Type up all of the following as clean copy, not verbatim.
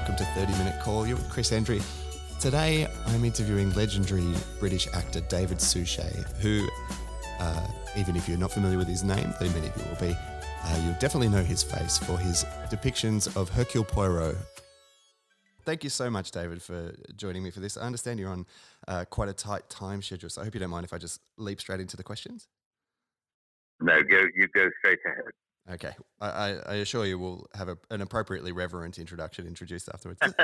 welcome to 30 Minute Call. You're with Chris Endrey. Today, I'm interviewing legendary British actor David Suchet, who, even if you're not familiar with his name, though many of you will be, you'll definitely know his face for his depictions of Hercule Poirot. Thank you so much, David, for joining me for this. I understand you're on quite a tight time schedule, so I hope you don't mind if I just leap straight into the questions. No, you go straight ahead. Okay. I assure you we'll have an appropriately reverent introduction introduced afterwards. That's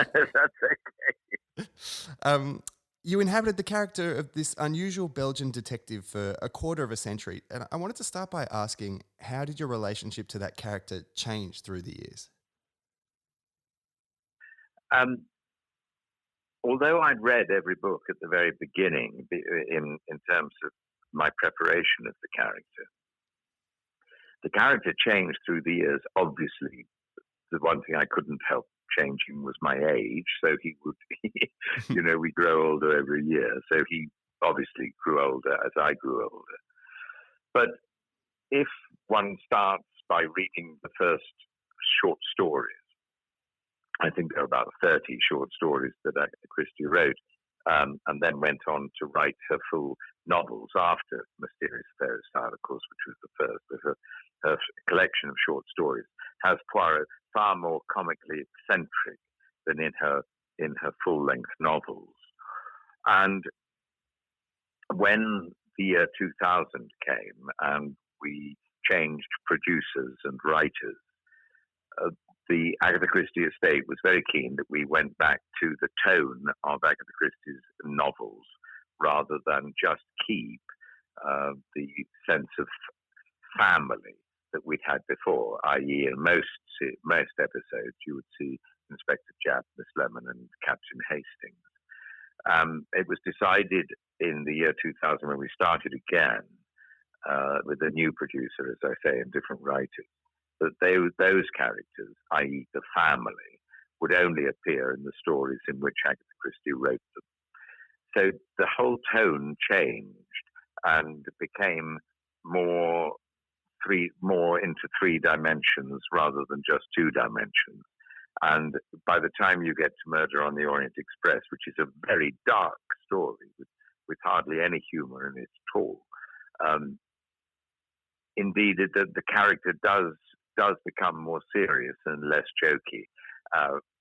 okay. You inhabited the character of this unusual Belgian detective for a quarter of a century, and I wanted to start by asking, how did your relationship to that character change through the years? Although I'd read every book at the very beginning in terms of my preparation of the character changed through the years. Obviously, the one thing I couldn't help changing was my age. So he would, we grow older every year. So he obviously grew older as I grew older. But if one starts by reading the first short stories, I think there are about 30 short stories that Agatha Christie wrote, and then went on to write her full novels after Mysterious Affair of Style, of course, which was the first of her collection of short stories, has Poirot far more comically eccentric than in her full-length novels. And when the year 2000 came and we changed producers and writers, the Agatha Christie estate was very keen that we went back to the tone of Agatha Christie's novels rather than just keep the sense of family that we'd had before, i.e. in most episodes you would see Inspector Japp, Miss Lemon and Captain Hastings. It was decided in the year 2000 when we started again with a new producer, as I say, and different writers, that those characters, i.e. the family, would only appear in the stories in which Agatha Christie wrote them. So the whole tone changed and became more into three dimensions rather than just two dimensions. And by the time you get to Murder on the Orient Express, which is a very dark story with hardly any humor in it at all, indeed the character does become more serious and less jokey,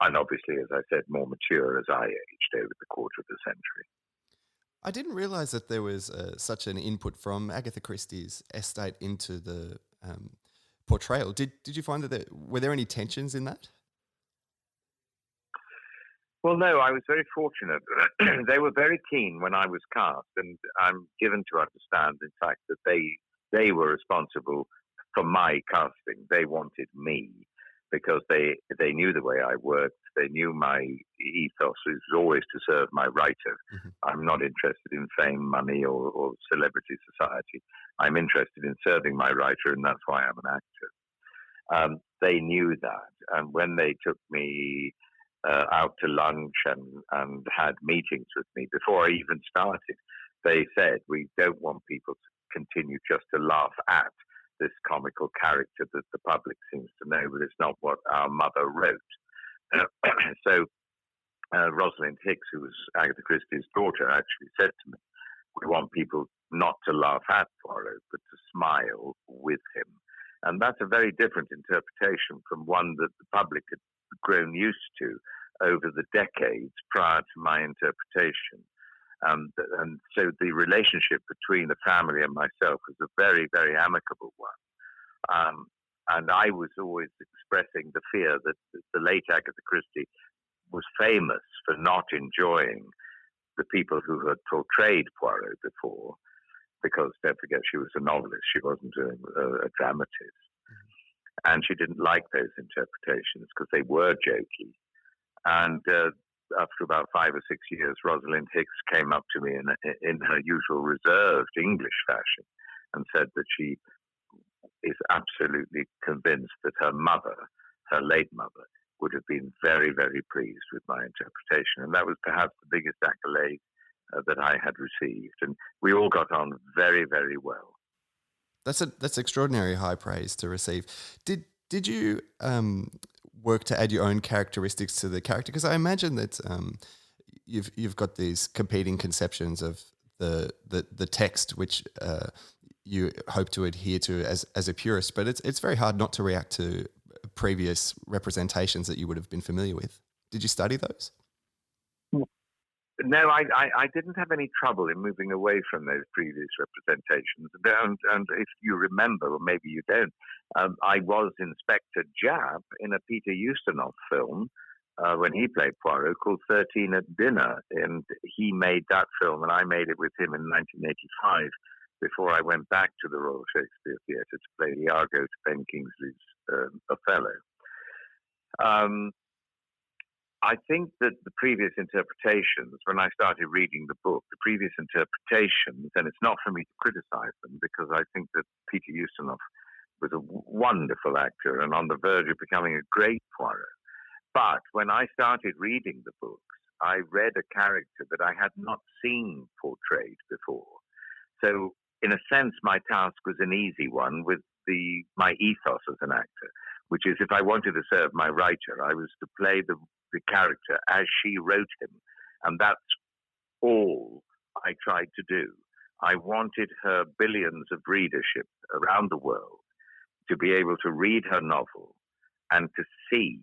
and obviously, as I said, more mature as I aged over the quarter of a century. I didn't realise that there was such an input from Agatha Christie's estate into the portrayal. Did you find that were there any tensions in that? Well, no, I was very fortunate. They were very keen when I was cast, and I'm given to understand, in fact, that they were responsible for my casting. They wanted me because they knew the way I worked. They knew my ethos is always to serve my writer. Mm-hmm. I'm not interested in fame, money, or celebrity society. I'm interested in serving my writer, and that's why I'm an actor. They knew that, and when they took me out to lunch and had meetings with me before I even started, they said, we don't want people to continue just to laugh at this comical character that the public seems to know, but it's not what our mother wrote. So Rosalind Hicks, who was Agatha Christie's daughter, actually said to me, we want people not to laugh at Poirot, but to smile with him. And that's a very different interpretation from one that the public had grown used to over the decades prior to my interpretation. And so the relationship between the family and myself was a very, very amicable one. And I was always expressing the fear that the late Agatha Christie was famous for not enjoying the people who had portrayed Poirot before, because don't forget she was a novelist, she wasn't a dramatist. Mm-hmm. And she didn't like those interpretations because they were jokey. And after about 5 or 6 years, Rosalind Hicks came up to me in her usual reserved English fashion and said that she is absolutely convinced that her mother, her late mother, would have been very, very pleased with my interpretation. And that was perhaps the biggest accolade that I had received. And we all got on very, very well. That's extraordinary high praise to receive. Did you work to add your own characteristics to the character? Because I imagine that you've got these competing conceptions of the text, which you hope to adhere to as a purist, but it's very hard not to react to previous representations that you would have been familiar with. Did you study those? No, I didn't have any trouble in moving away from those previous representations. And if you remember, or maybe you don't, I was Inspector Japp in a Peter Ustinov film when he played Poirot called 13 at Dinner. And he made that film, and I made it with him in 1985 before I went back to the Royal Shakespeare Theatre to play Iago to Ben Kingsley's Othello. I think that the previous interpretations, when I started reading the book, the previous interpretations, and it's not for me to criticize them because I think that Peter Ustinov was a wonderful actor and on the verge of becoming a great Poirot. But when I started reading the books, I read a character that I had not seen portrayed before. So in a sense, my task was an easy one with my ethos as an actor, which is if I wanted to serve my writer, I was to play the character as she wrote him. And that's all I tried to do. I wanted her billions of readership around the world to be able to read her novel and to see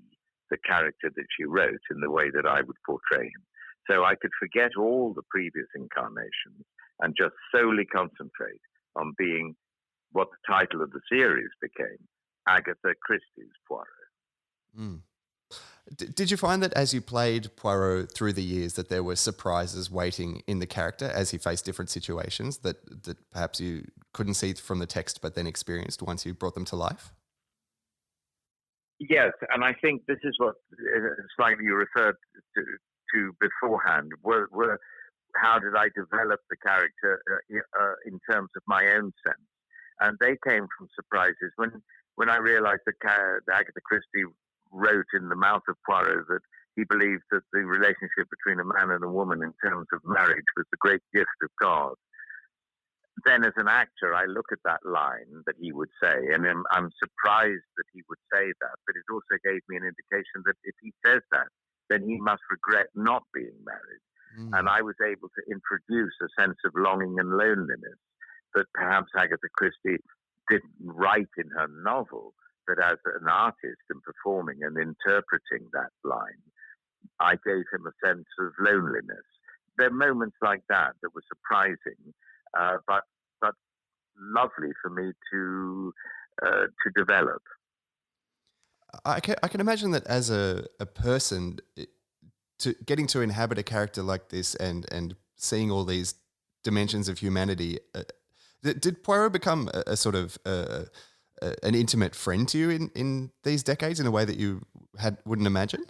the character that she wrote in the way that I would portray him. So I could forget all the previous incarnations and just solely concentrate on being what the title of the series became, Agatha Christie's Poirot. Mm. Did you find that as you played Poirot through the years that there were surprises waiting in the character as he faced different situations that perhaps you couldn't see from the text but then experienced once you brought them to life? Yes, and I think this is what slightly you referred to beforehand. How did I develop the character in terms of my own sense? And they came from surprises. When I realized that Agatha Christie wrote in The Mouth of Poirot that he believed that the relationship between a man and a woman in terms of marriage was the great gift of God. Then as an actor, I look at that line that he would say, and I'm surprised that he would say that, but it also gave me an indication that if he says that, then he must regret not being married. Mm. And I was able to introduce a sense of longing and loneliness that perhaps Agatha Christie didn't write in her novel, but as an artist and performing and interpreting that line, I gave him a sense of loneliness. There are moments like that were surprising, but lovely for me to develop. I can imagine that as a person, getting to inhabit a character like this and seeing all these dimensions of humanity, did Poirot become a sort of an intimate friend to you in these decades in a way that you wouldn't imagine?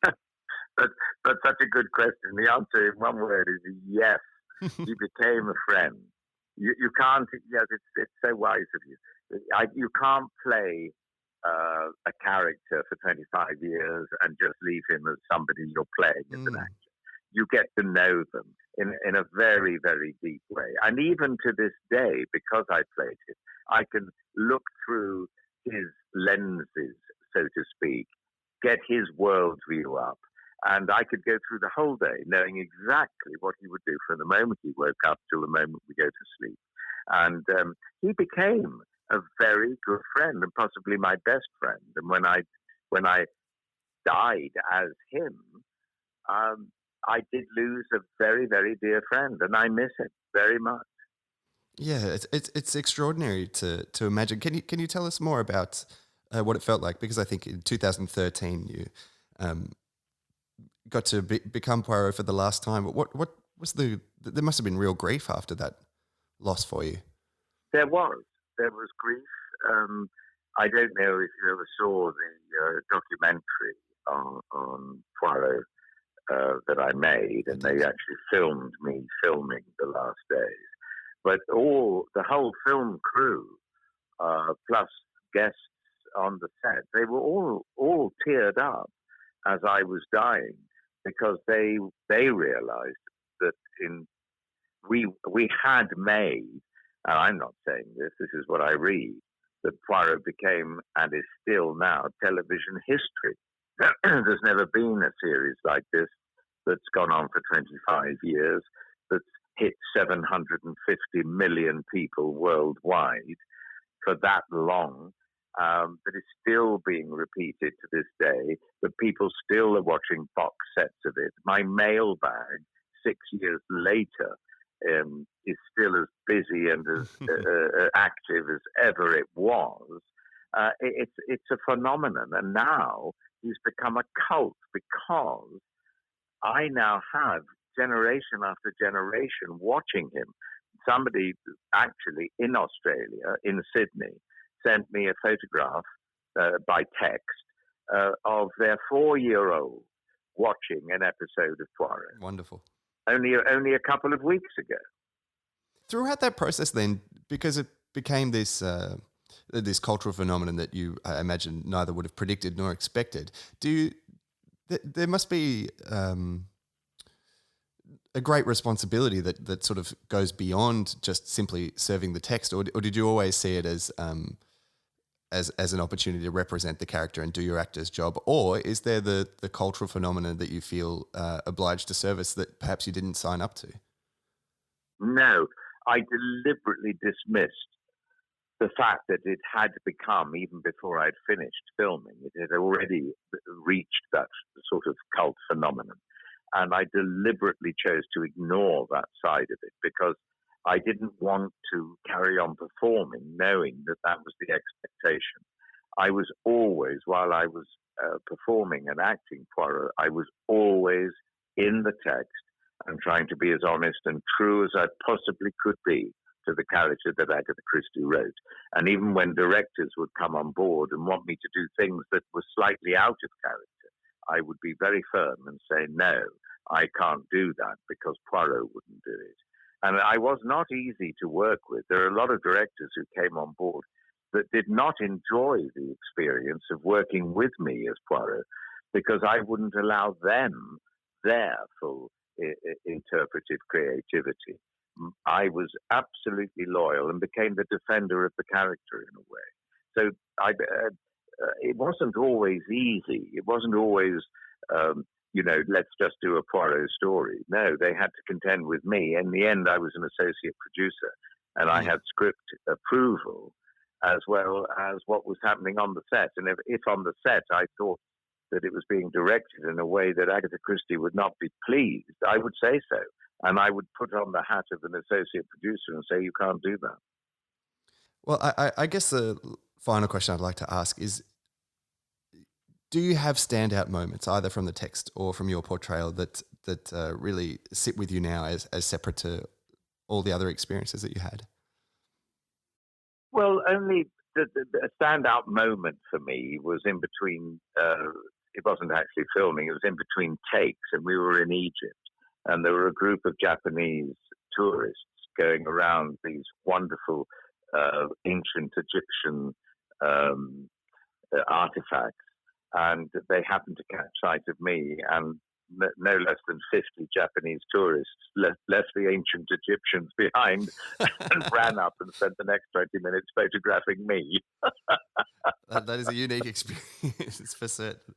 That's such a good question. The answer in one word is yes. He became a friend. You can't. Yes, it's so wise of you. You can't play a character for 25 years and just leave him as somebody you're playing as an actor. You get to know them in a very, very deep way. And even to this day, because I played him, I can look through his lenses, so to speak, get his worldview up. And I could go through the whole day knowing exactly what he would do from the moment he woke up till the moment we go to sleep. And he became a very good friend and possibly my best friend. And when I died as him, I did lose a very, very dear friend, and I miss him very much. Yeah, it's extraordinary to imagine. Can you tell us more about what it felt like? Because I think in 2013 you got to become Poirot for the last time. What was there must have been real grief after that loss for you. There was grief. I don't know if you ever saw the documentary on Poirot that I made, and they actually filmed me filming the last days. But the whole film crew, plus guests on the set, they were all teared up as I was dying because they realized that we had made, and I'm not saying this is what I read, that Poirot became and is still now television history. There's never been a series like this that's gone on for 25 years, that's hit 750 million people worldwide for that long, that is still being repeated to this day, that people still are watching box sets of it. My mailbag, 6 years later, is still as busy and as active as ever it was. It's a phenomenon, and now he's become a cult because I now have generation after generation watching him. Somebody actually in Australia, in Sydney, sent me a photograph by text of their 4-year-old watching an episode of Poirot. Wonderful. Only a couple of weeks ago. Throughout that process then, because it became this cultural phenomenon that you, I imagine, neither would have predicted nor expected, there must be a great responsibility that sort of goes beyond just simply serving the text, or did you always see it as an opportunity to represent the character and do your actor's job, or is there the cultural phenomenon that you feel obliged to service that perhaps you didn't sign up to? No, I deliberately dismissed the fact that it had become, even before I'd finished filming, it had already reached that sort of cult phenomenon. And I deliberately chose to ignore that side of it because I didn't want to carry on performing knowing that that was the expectation. I was always, while I was performing and acting Poirot, I was always in the text and trying to be as honest and true as I possibly could be to the character that Agatha Christie wrote. And even when directors would come on board and want me to do things that were slightly out of character, I would be very firm and say, no, I can't do that because Poirot wouldn't do it. And I was not easy to work with. There are a lot of directors who came on board that did not enjoy the experience of working with me as Poirot because I wouldn't allow them their full interpretive creativity. I was absolutely loyal and became the defender of the character in a way. So it wasn't always easy. It wasn't always, let's just do a Poirot story. No, they had to contend with me. In the end, I was an associate producer, and I had script approval as well as what was happening on the set. And if on the set I thought that it was being directed in a way that Agatha Christie would not be pleased, I would say so. And I would put on the hat of an associate producer and say, you can't do that. Well, I guess the final question I'd like to ask is, do you have standout moments, either from the text or from your portrayal, that really sit with you now as separate to all the other experiences that you had? Well, only the standout moment for me was in between, it wasn't actually filming, it was in between takes, and we were in Egypt. And there were a group of Japanese tourists going around these wonderful ancient Egyptian artifacts. And they happened to catch sight of me, and no less than 50 Japanese tourists left the ancient Egyptians behind and ran up and spent the next 20 minutes photographing me. That is a unique experience for certain.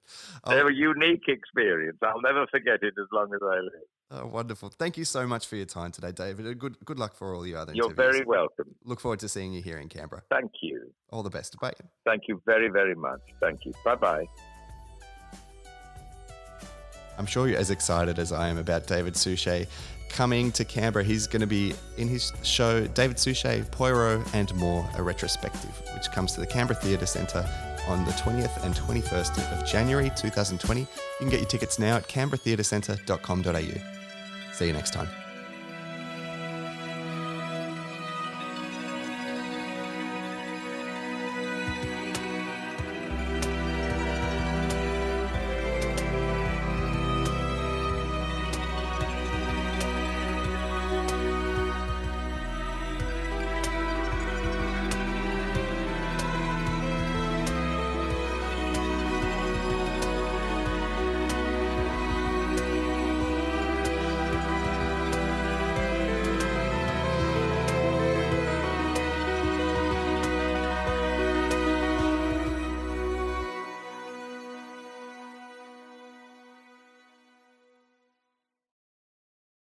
They're a unique experience. I'll never forget it as long as I live. Oh, wonderful. Thank you so much for your time today, David. Good luck for all your other You're interviews. very welcome. Look forward to seeing you here in Canberra. Thank you. All the best. Bye. Thank you very, very much. Thank you. Bye-bye. I'm sure you're as excited as I am about David Suchet coming to Canberra. He's going to be in his show, David Suchet, Poirot and More, a Retrospective, which comes to the Canberra Theatre Centre on the 20th and 21st of January 2020. You can get your tickets now at canberratheatrecentre.com.au. See you next time.